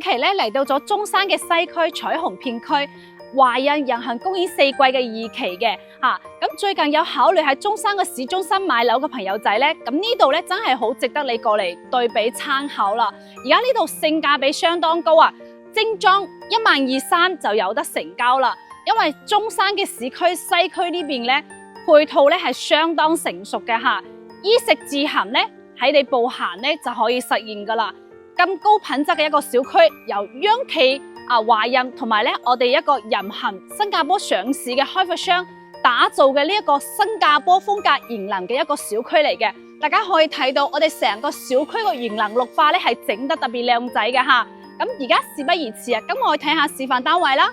期咧嚟到咗中山嘅西區彩虹片區華人人行公園4季嘅2期嘅嚇。咁最近有考慮喺中山嘅市中心買樓嘅朋友仔咧，咁呢度咧真係好值得你過嚟對比參考啦。而家呢度性價比相當高啊，精裝12300就有得成交啦。因為中山嘅市區西區呢邊咧配套咧係相當成熟嘅嚇，衣食住行咧喺你步行咧就可以實現噶啦。咁高品質嘅一個小區，由央企華人同埋咧我哋一個人行新加坡上市嘅開發商打造嘅呢一個新加坡風格園林嘅一個小區嚟嘅。大家可以睇到我哋成個小區個園林綠化咧係整得特別靚仔嘅嚇。咁而家事不宜遲啊，咁我去睇下示範單位啦。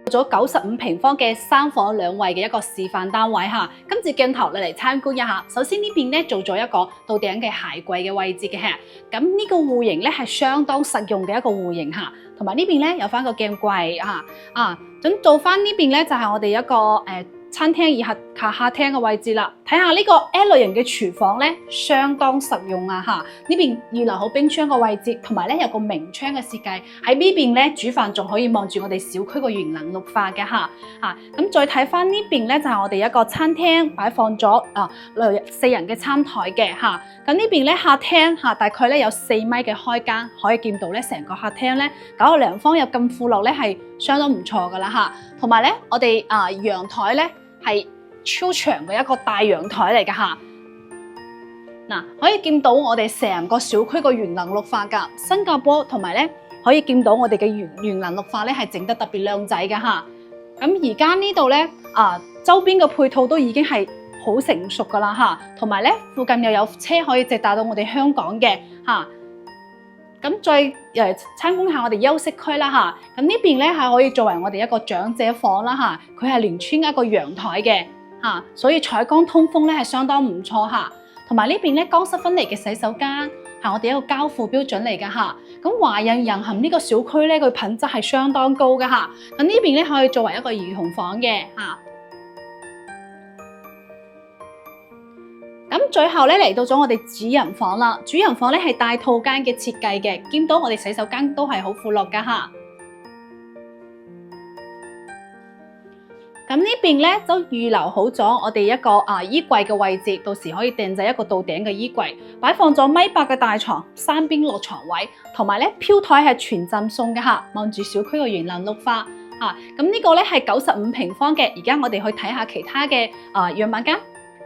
咗95平方嘅3房2衛嘅一個示範單位嚇，今次鏡頭你嚟參觀一下。首先呢邊咧做咗一個到頂嘅鞋櫃嘅位置嘅嚇，咁呢個戶型咧係相當實用嘅一個戶型嚇，同埋呢邊咧有翻個鏡櫃嚇咁做翻呢邊咧就係我哋一個餐廳以下客廳嘅位置啦。睇下呢個 L 型嘅廚房咧，相當實用啊嚇！呢邊預留好冰箱嘅位置，同埋咧有個明窗嘅設計。喺呢邊咧煮飯仲可以望住我哋小區個園林綠化嘅嚇。咁再睇翻呢邊咧就係我哋一個餐廳，擺放咗4人嘅餐台嘅嚇。咁呢邊咧客廳嚇，大概咧有4米嘅開間，可以見到咧成個客廳咧搞到兩方有咁闊落咧係相當唔錯噶啦嚇。同埋咧我哋陽台咧係超長嘅一個大陽台嚟㗎嚇，可以見到我哋成個小區個園林綠化㗎。新加坡同埋咧可以見到我哋嘅園林綠化咧係整得特別靚仔㗎嚇。咁而家呢度咧周邊嘅配套都已經係好成熟㗎啦嚇，同埋咧附近又有車可以直達到我哋香港嘅嚇。咁再參觀下我哋休息區啦嚇，咁呢邊咧係可以作為我哋一個長者房啦嚇，佢係連穿一個陽台嘅嚇，所以採光通風咧係相當唔錯嚇。同埋呢邊咧乾濕分離嘅洗手間係我哋一個交付標準嚟㗎嚇。咁華人人行呢個小區咧，佢品質係相當高㗎嚇。咁呢邊咧可以作為一個兒童房嘅嚇。咁最後咧嚟到咗我哋主人房啦，主人房咧係大套間嘅設計嘅，見到我哋洗手間都係好闊落噶吓。咁呢邊咧都預留好咗我哋一個衣櫃嘅位置，到時可以訂製一個到頂嘅衣櫃，擺放咗1.8米嘅大床，3邊落床位，同埋咧飄台係全浸送嘅吓，望住小區嘅園林綠化吓。咁呢個咧係95平方嘅，而家我哋去睇下其他嘅樣板間。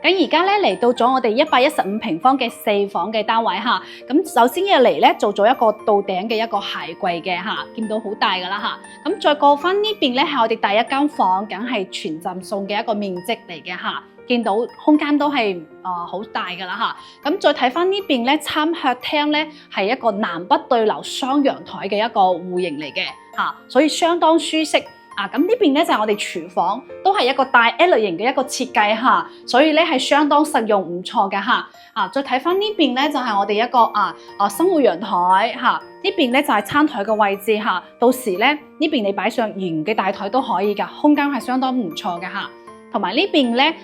咁而家咧嚟到咗我哋115平方嘅4房嘅單位嚇，咁首先一嚟咧做咗一個到頂嘅一個鞋櫃嘅嚇，見到好大噶啦嚇。咁再過翻呢邊咧係我哋第一間房，梗係全浸送嘅一個面積嚟嘅嚇，見到空間都係好大噶啦嚇。咁再睇翻呢邊咧參客廳咧係一個南北對流雙陽台嘅一個戶型嚟嘅嚇，所以相當舒適。咁呢邊咧就係我哋廚房，都係一個大 L 型嘅一個設計嚇，所以咧係相當實用唔錯嘅嚇。再睇翻呢邊咧就係我哋一個生活陽台嚇，呢邊咧就係餐台嘅位置嚇。到時咧呢邊你擺上圓嘅大台都可以㗎，空間係相當唔錯嘅嚇。同埋呢邊咧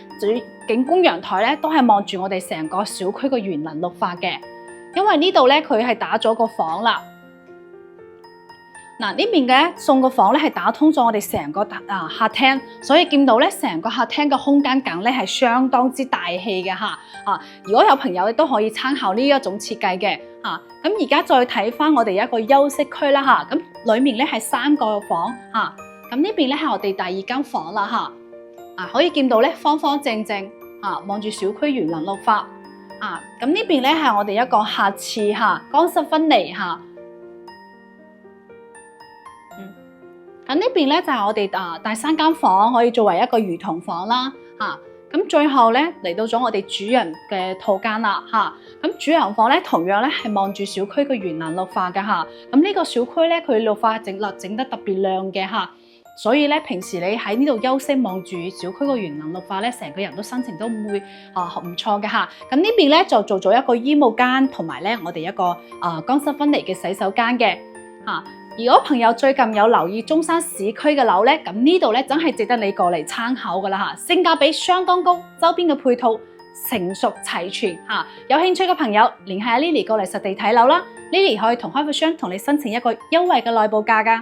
景觀陽台咧都係望住我哋成個小區嘅園林綠化嘅，因為呢度咧佢係打咗個房啦。呢邊嘅送個房咧係打通咗我哋成個客廳，所以見到咧成個客廳嘅空間感咧係相當之大氣嘅嚇。如果有朋友都可以參考呢一種設計嘅嚇。咁而家再睇翻我哋一個休息區啦嚇，咁裡面咧係3個房嚇。咁呢邊咧係我哋第2間房啦嚇。可以見到咧方方正正望住小區園林綠化。咁呢邊咧係我哋一個客廁嚇，乾濕分離嚇。咁呢邊咧就係我哋第3間房，可以作為一個兒童房啦嚇。咁最後咧嚟到咗我哋主人嘅套間啦嚇。咁主人房咧同樣咧係望住小區嘅園林綠化嘅嚇。咁呢個小區咧佢綠化整得特別亮嘅嚇，所以咧平時你喺呢度休息望住小區個園林綠化咧，成個人都心情都會唔錯嘅嚇。咁呢邊咧就做咗一個衣帽間，同埋咧我哋一個乾濕分離嘅洗手間嘅嚇。如果朋友最近有留意中山市區嘅樓咧，咁呢度咧真係值得你過嚟參考噶啦嚇，性價比相當高，周邊嘅配套成熟齊全嚇。有興趣嘅朋友聯繫阿 Lily 過嚟實地睇樓啦，Lily 可以同開發商同你申請一個優惠嘅內部價㗎。